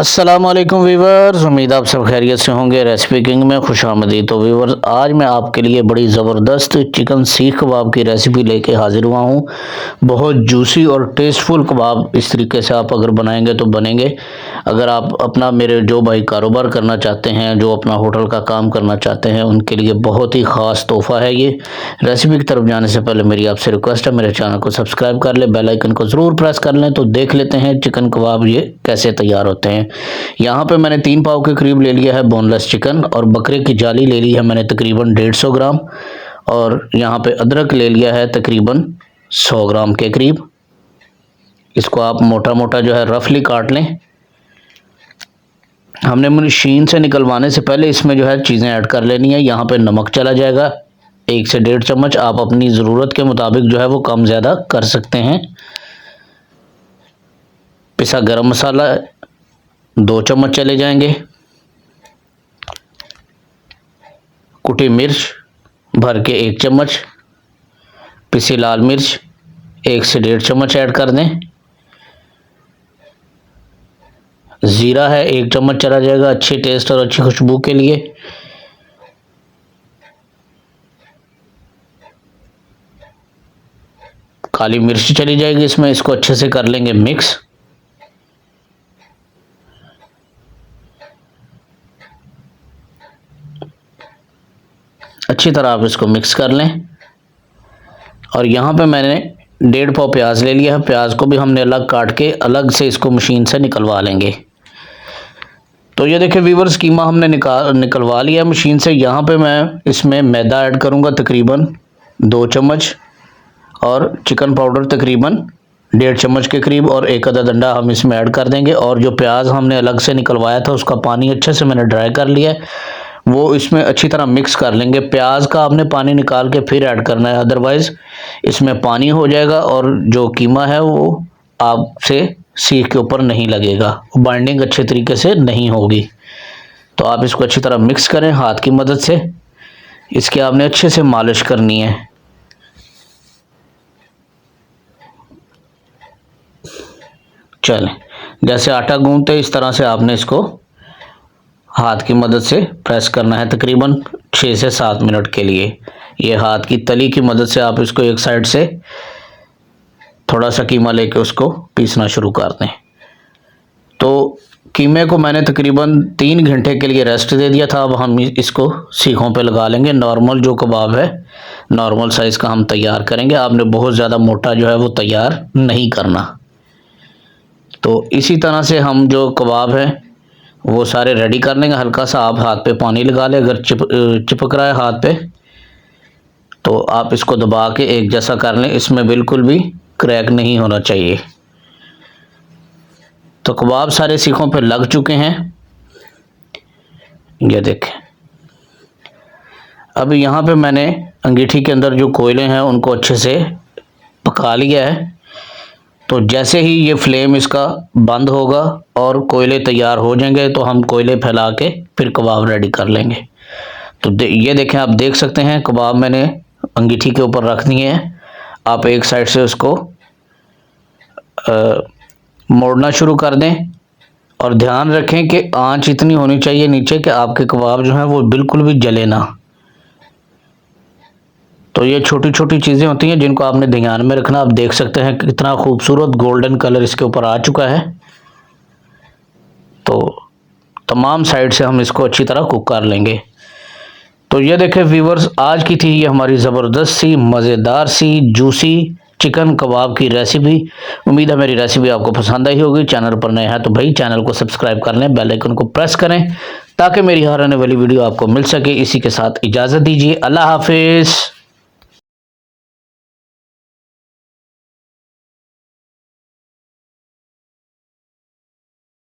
अस्सलाम वालेकुम वीवर्स, उम्मीद आप सब खैरियत से होंगे। रेसिपी किंग में खुशामदीद। तो वीवर्स, आज मैं आपके लिए बड़ी ज़बरदस्त चिकन सीख कबाब की रेसिपी लेके हाजिर हुआ हूँ। बहुत जूसी और टेस्टफुल कबाब इस तरीके से आप अगर बनाएंगे तो बनेंगे। अगर आप अपना मेरे जो भाई कारोबार करना चाहते हैं, जो अपना होटल का काम करना चाहते हैं, उनके लिए बहुत ही ख़ास तोहफ़ा है ये। रेसिपी की तरफ जाने से पहले मेरी आपसे रिक्वेस्ट है, मेरे चैनल को सब्सक्राइब कर लें, बेल आइकन को ज़रूर प्रेस कर लें। तो देख लेते हैं चिकन कबाब ये कैसे तैयार होते हैं। यहाँ पे मैंने 3 पाव के करीब ले लिया है बोनलेस चिकन, और बकरे की जाली ले ली है मैंने तकरीबन 150 ग्राम, और यहाँ पे अदरक ले लिया है तकरीबन 100 ग्राम के करीब। इसको आप मोटा मोटा जो है रफली काट लें। हमने मशीन से निकलवाने से पहले इसमें जो है चीज़ें ऐड कर लेनी है। यहाँ पे नमक चला जाएगा 1 से 1.5 चम्मच। आप अपनी ज़रूरत के मुताबिक जो है वो कम ज़्यादा कर सकते हैं। पिसा गरम मसाला 2 चम्मच चले जाएंगे। कुटी मिर्च भर के 1 चम्मच। पिसी लाल मिर्च 1 से 1.5 चम्मच ऐड कर दें। ज़ीरा है 1 चम्मच चला जाएगा, अच्छी टेस्ट और अच्छी खुशबू के लिए। काली मिर्च चली जाएगी इसमें। इसको अच्छे से कर लेंगे मिक्स। अच्छी तरह आप इसको मिक्स कर लें। और यहाँ पे मैंने 1.5 पाव प्याज ले लिया है। प्याज को भी हमने अलग काट के अलग से इसको मशीन से निकलवा लेंगे। तो ये देखिए वीवर्स, कीमा हमने निकलवा लिया मशीन से। यहाँ पे मैं इसमें मैदा ऐड करूँगा तकरीबन 2 चम्मच, और चिकन पाउडर तकरीबन 1.5 चम्मच के करीब, और 1 अदद अंडा हम इसमें ऐड कर देंगे। और जो प्याज हमने अलग से निकलवाया था उसका पानी अच्छे से मैंने ड्राई कर लिया है, वो इसमें अच्छी तरह मिक्स कर लेंगे। प्याज का आपने पानी निकाल के फिर ऐड करना है, अदरवाइज़ इसमें पानी हो जाएगा और जो कीमा है वो आपसे सीख के ऊपर नहीं लगेगा, बाइंडिंग अच्छे तरीके से नहीं होगी। तो आप इसको अच्छी तरह मिक्स करें हाथ की मदद से। इसके आपने अच्छे से मालिश करनी है। चलें, जैसे आटा गूंथते इस तरह से आपने इसको हाथ की मदद से प्रेस करना है तकरीबन 6 से 7 मिनट के लिए। ये हाथ की तली की मदद से आप इसको एक साइड से थोड़ा सा कीमा लेके उसको पीसना शुरू कर दें। तो कीमे को मैंने तकरीबन 3 घंटे के लिए रेस्ट दे दिया था। अब हम इसको सीखों पे लगा लेंगे। नॉर्मल जो कबाब है, नॉर्मल साइज़ का हम तैयार करेंगे। आपने बहुत ज़्यादा मोटा जो है वो तैयार नहीं करना। तो इसी तरह से हम जो कबाब है वो सारे रेडी कर लेंगे। हल्का सा आप हाथ पे पानी लगा लें। अगर चिपक रहा है हाथ पे तो आप इसको दबा के एक जैसा कर लें। इसमें बिल्कुल भी क्रैक नहीं होना चाहिए। तो कबाब सारे सीखों पे लग चुके हैं, ये देखें। अब यहाँ पे मैंने अंगीठी के अंदर जो कोयले हैं उनको अच्छे से पका लिया है। तो जैसे ही ये फ्लेम इसका बंद होगा और कोयले तैयार हो जाएंगे तो हम कोयले फैला के फिर कबाब रेडी कर लेंगे। तो ये देखें, आप देख सकते हैं कबाब मैंने अंगीठी के ऊपर रख दिए हैं। आप एक साइड से उसको मोड़ना शुरू कर दें, और ध्यान रखें कि आंच इतनी होनी चाहिए नीचे कि आपके कबाब जो हैं वो बिल्कुल भी जले ना। तो ये छोटी छोटी चीज़ें होती हैं जिनको आपने ध्यान में रखना। आप देख सकते हैं कितना खूबसूरत गोल्डन कलर इसके ऊपर आ चुका है। तो तमाम साइड से हम इसको अच्छी तरह कुक कर लेंगे। तो ये देखें व्यूवर्स, आज की थी ये हमारी ज़बरदस्त सी मज़ेदार सी जूसी चिकन कबाब की रेसिपी। उम्मीद है मेरी रेसिपी आपको पसंद आई होगी। चैनल पर नए हैं तो भाई चैनल को सब्सक्राइब कर लें, बेल आइकन को प्रेस करें ताकि मेरी हर आने वाली वीडियो आपको मिल सके। इसी के साथ इजाज़त दीजिए। अल्लाह हाफिज़।